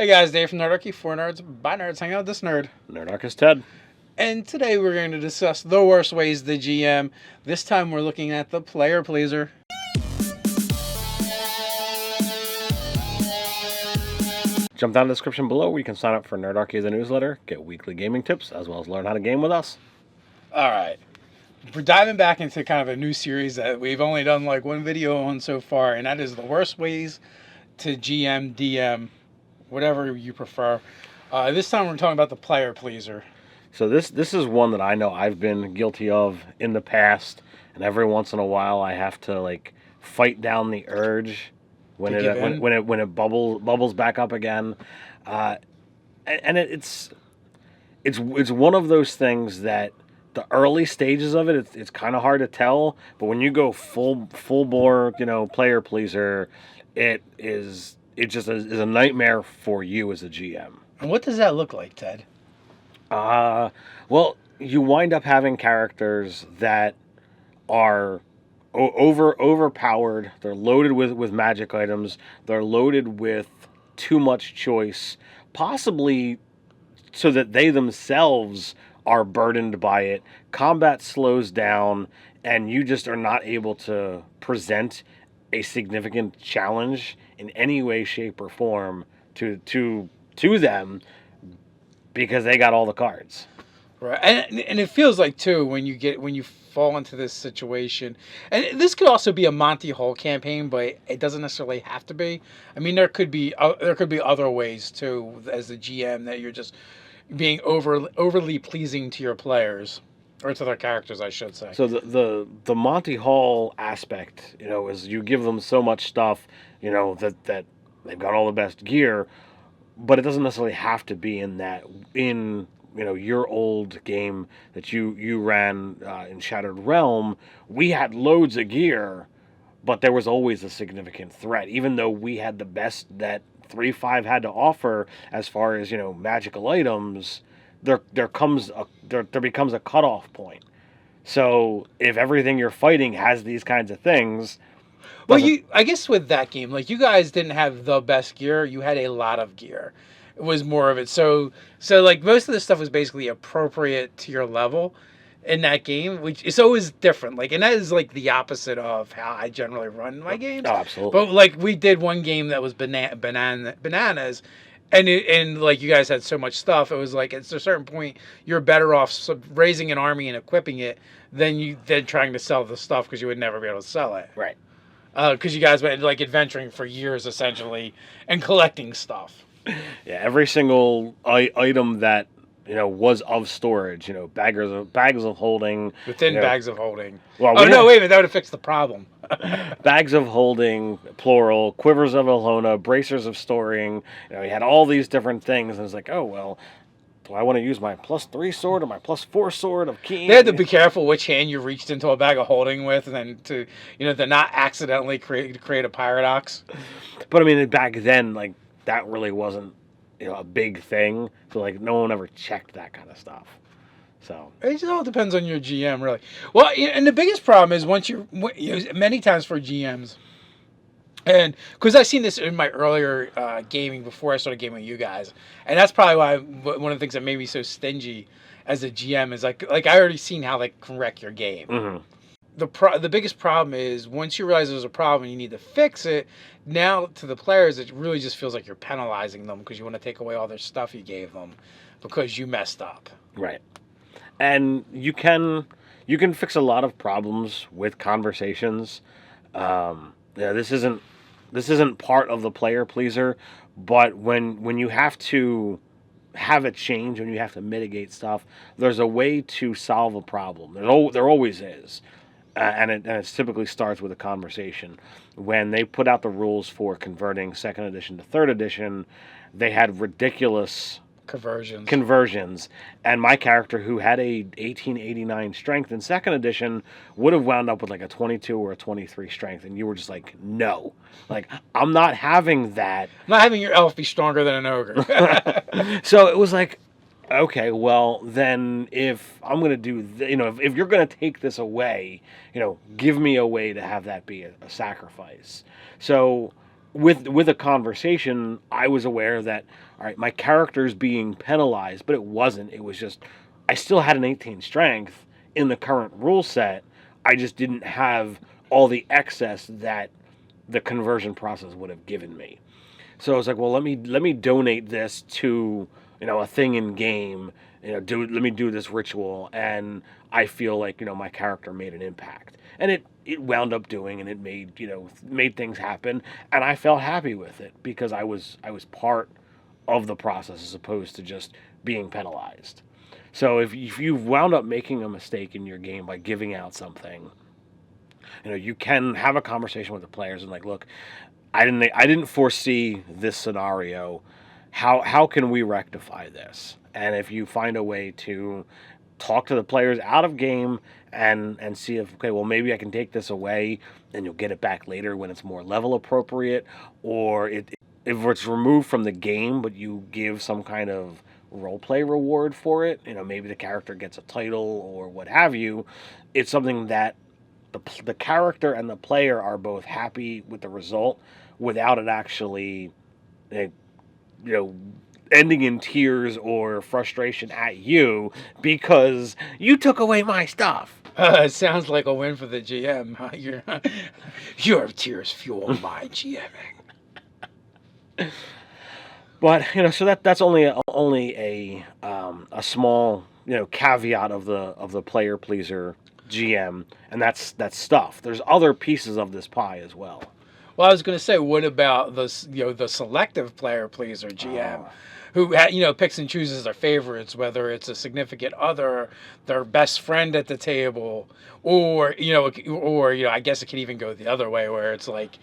Hey guys, Dave from Nerdarchy, for nerds, by nerds, hang out with this nerd. Nerdarchy Ted. And today we're going to discuss the worst ways to GM. This time we're looking at the player pleaser. Jump down in the description below where you can sign up for Nerdarchy as a newsletter, get weekly gaming tips, as well as learn how to game with us. Alright, we're diving back into kind of a new series that we've only done like one video on so far, and that is the worst ways to GM, DM, whatever you prefer. This time we're talking about the player pleaser. So this is one that I know I've been guilty of in the past, and every once in a while I have to like fight down the urge when it bubbles back up again, and it's one of those things that the early stages of it's kind of hard to tell, but when you go full bore player pleaser, it just is a nightmare for you as a GM. And what does that look like, Ted? Well, you wind up having characters that are overpowered. They're loaded with magic items. They're loaded with too much choice, possibly so that they themselves are burdened by it. Combat slows down, and you just are not able to present a significant challenge in any way, shape, or form to them because they got all the cards. Right, and it feels like too when you fall into this situation, and this could also be a Monty Haul campaign, but it doesn't necessarily have to be. I mean, there could be other ways too as the GM that you're just being overly pleasing to your players or to their characters, I should say. So the Monty Haul aspect, is you give them so much stuff, that they've got all the best gear, but it doesn't necessarily have to be in your old game that you ran in Shattered Realm. We had loads of gear, but there was always a significant threat, even though we had the best that 3.5 had to offer as far as magical items. There becomes a cutoff point. So if everything you're fighting has these kinds of things. Well, I guess with that game, like, you guys didn't have the best gear. You had a lot of gear. It was more of it. So like, most of the stuff was basically appropriate to your level in that game, which is always different. Like, and that is like the opposite of how I generally run my games. Oh, absolutely. But like, we did one game that was bananas. And like, you guys had so much stuff. It was like, at a certain point, you're better off raising an army and equipping it than trying to sell the stuff, because you would never be able to sell it. Right. Because you guys went like adventuring for years essentially and collecting stuff. Yeah, every single item that was of storage, bags of holding Within bags of holding. Well, wait a minute, that would have fixed the problem. Bags of holding, plural, quivers of Alhona, bracers of storing. You had all these different things, and it's like, oh well, do I want to use my +3 sword or my +4 sword of keying? They had to be careful which hand you reached into a bag of holding with, and then to not accidentally create a paradox. But I mean, back then, like, that really wasn't a big thing. So like, no one ever checked that kind of stuff. So it just all depends on your GM, really. Well, and the biggest problem is many times for GMs, and because I've seen this in my earlier gaming before I started gaming with you guys, and that's probably why one of the things that made me so stingy as a GM is like I already seen how they can wreck your game. Mm-hmm. The biggest problem is once you realize there's a problem and you need to fix it, now to the players it really just feels like you're penalizing them because you want to take away all their stuff you gave them because you messed up. Right. And you can fix a lot of problems with conversations. This isn't part of the player pleaser, but when you have to have a change, when you have to mitigate stuff, there's a way to solve a problem. There always is. And it typically starts with a conversation. When they put out the rules for converting 2nd edition to 3rd edition, they had ridiculous conversions. And my character, who had a 1889 strength in 2nd edition, would have wound up with like a 22 or a 23 strength. And you were just like, no. Like, I'm not having that. I'm not having your elf be stronger than an ogre. So it was like, okay, well, then if I'm going to do, if you're going to take this away, give me a way to have that be a sacrifice. So with a conversation, I was aware that, all right, my character's being penalized, but it wasn't. It was just I still had an 18 strength in the current rule set. I just didn't have all the excess that the conversion process would have given me. So I was like, well, let me donate this to, a thing in game. Let me do this ritual, and I feel like, my character made an impact, and it wound up doing, and it made things happen, and I felt happy with it because I was part of the process as opposed to just being penalized. So if you wound up making a mistake in your game by giving out something, you can have a conversation with the players and like, look, I didn't foresee this scenario. How can we rectify this? And if you find a way to talk to the players out of game and see if, okay, well, maybe I can take this away and you'll get it back later when it's more level appropriate, or if it's removed from the game but you give some kind of role play reward for it, maybe the character gets a title or what have you. It's something that the character and the player are both happy with the result without it actually, eh, you know, ending in tears or frustration at you because you took away my stuff. It sounds like a win for the GM. Huh? Your tears fuel my GMing. But so that's only a small caveat of the player pleaser GM, and that's stuff. There's other pieces of this pie as well. Well, I was going to say, what about the selective player pleaser GM, who picks and chooses their favorites, whether it's a significant other, their best friend at the table, or I guess it could even go the other way where it's like,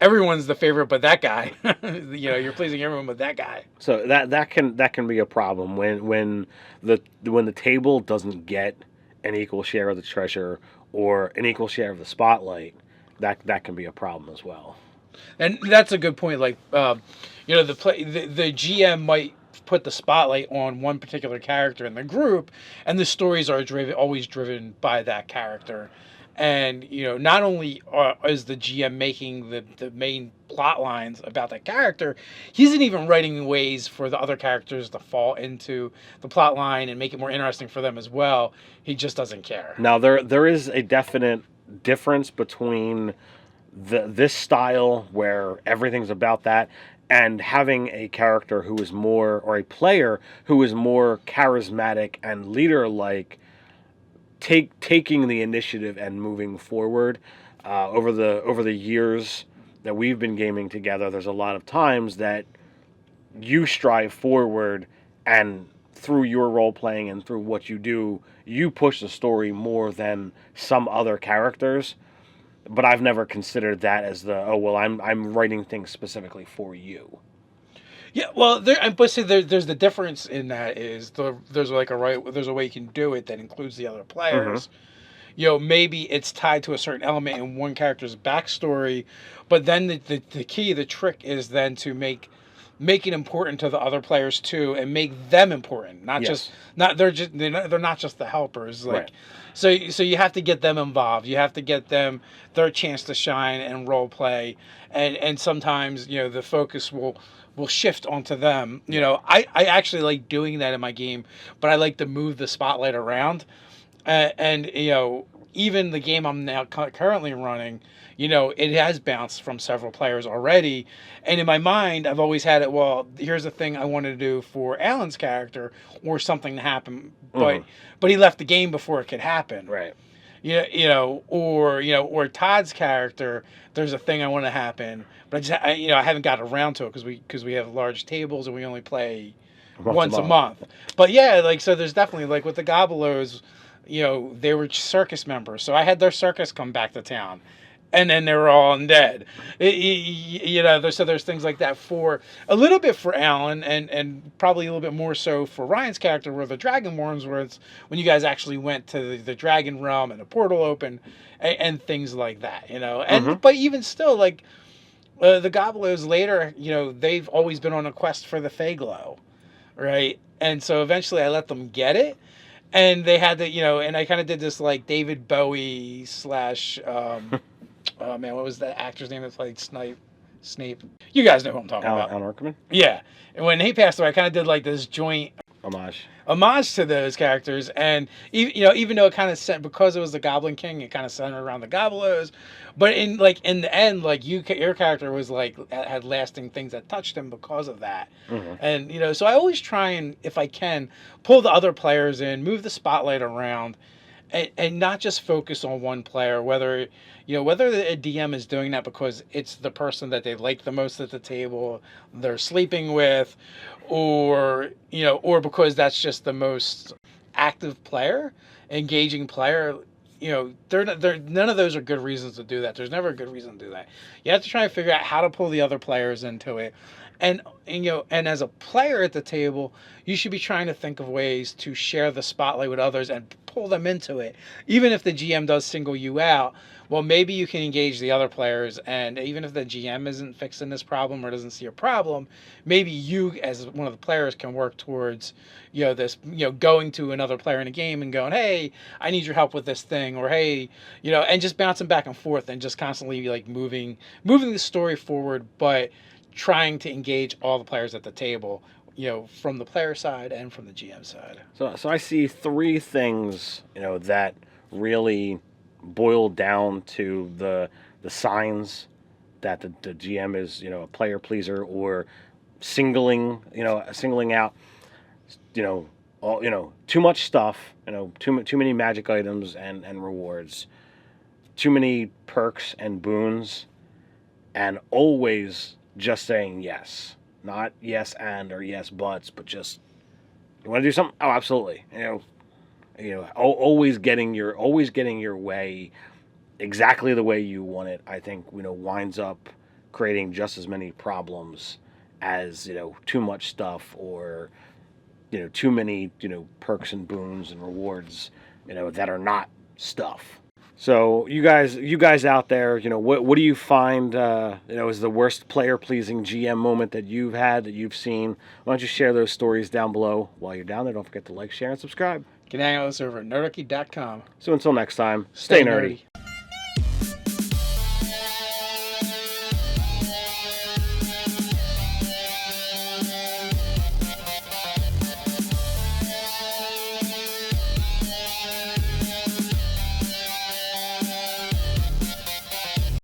everyone's the favorite but that guy. You're pleasing everyone but that guy. So that can be a problem when the table doesn't get an equal share of the treasure or an equal share of the spotlight. That can be a problem as well. And that's a good point. Like, the GM might put the spotlight on one particular character in the group, and the stories are always driven by that character. And not only is the GM making the main plot lines about that character, he isn't even writing ways for the other characters to fall into the plot line and make it more interesting for them as well. He just doesn't care. Now there is a definite difference between this style where everything's about that and having a character who is more, or a player who is more charismatic and leader-like, taking the initiative and moving forward. Over the years that we've been gaming together, there's a lot of times that you strive forward, and through your role playing and through what you do, you push the story more than some other characters. But I've never considered that as I'm writing things specifically for you. Yeah, well, there's the difference in that is there's a way you can do it that includes the other players. Mm-hmm. Maybe it's tied to a certain element in one character's backstory, but then the trick is then to make it important to the other players too, and make them important. They're not just the helpers. Like, right. So you have to get them involved. You have to get them their chance to shine and role play, and sometimes the focus will shift onto them. I actually like doing that in my game, but I like to move the spotlight around. And even the game I'm now currently running, it has bounced from several players already. And in my mind, I've always had it, well, here's the thing I wanted to do for Alan's character, or something to happen, but he left the game before it could happen. Right. Or Todd's character, there's a thing I want to happen, but I haven't got around to it because we have large tables and we only play once a month. But yeah, so there's definitely, like with the Gobelos, they were circus members, so I had their circus come back to town, and then they were all undead. So there's things like that for a little bit for Alan, and probably a little bit more so for Ryan's character, where the Dragonborns, where it's when you guys actually went to the Dragon Realm and a portal open, and things like that, And but even still, like the Gobelos later, they've always been on a quest for the Fayglow, right? And so eventually I let them get it. And they had to, and I kind of did this like David Bowie / oh man, what was that actor's name that played Snape. You guys know who I'm talking about. Alan Rickman? Yeah. And when he passed away, I kind of did like this joint homage to those characters, and even though it kind of because it was the Goblin King, it kind of centered around the Gobblers, but in the end, like your character was like had lasting things that touched him because of that, and so I always try and, if I can, pull the other players in, move the spotlight around, and not just focus on one player, whether a DM is doing that because it's the person that they like the most at the table, they're sleeping with, or because that's just the most active player, engaging player. None of those are good reasons to do that. There's never a good reason to do that. You have to try and figure out how to pull the other players into it. And as a player at the table, you should be trying to think of ways to share the spotlight with others and pull them into it. Even if the GM does single you out, well, maybe you can engage the other players, and even if the GM isn't fixing this problem or doesn't see a problem, maybe you as one of the players can work towards going to another player in a game and going, hey, I need your help with this thing, or hey, and just bouncing back and forth and just constantly like moving the story forward, but trying to engage all the players at the table, from the player side and from the GM side. So I see three things, that really boil down to the signs that the GM is, a player pleaser, or singling out, too much stuff, too many magic items and rewards, too many perks and boons, and always just saying yes, not yes and or yes buts, but just, you want to do something? Oh, absolutely. Always getting your way exactly the way you want it. I think winds up creating just as many problems as too much stuff, or too many perks and boons and rewards that are not stuff. So you guys out there, what do you find is the worst player pleasing GM moment that you've had, that you've seen? Why don't you share those stories down below? While you're down there, don't forget to like, share, and subscribe. You can hang out with us over at nerdarchy.com. So until next time, stay nerdy.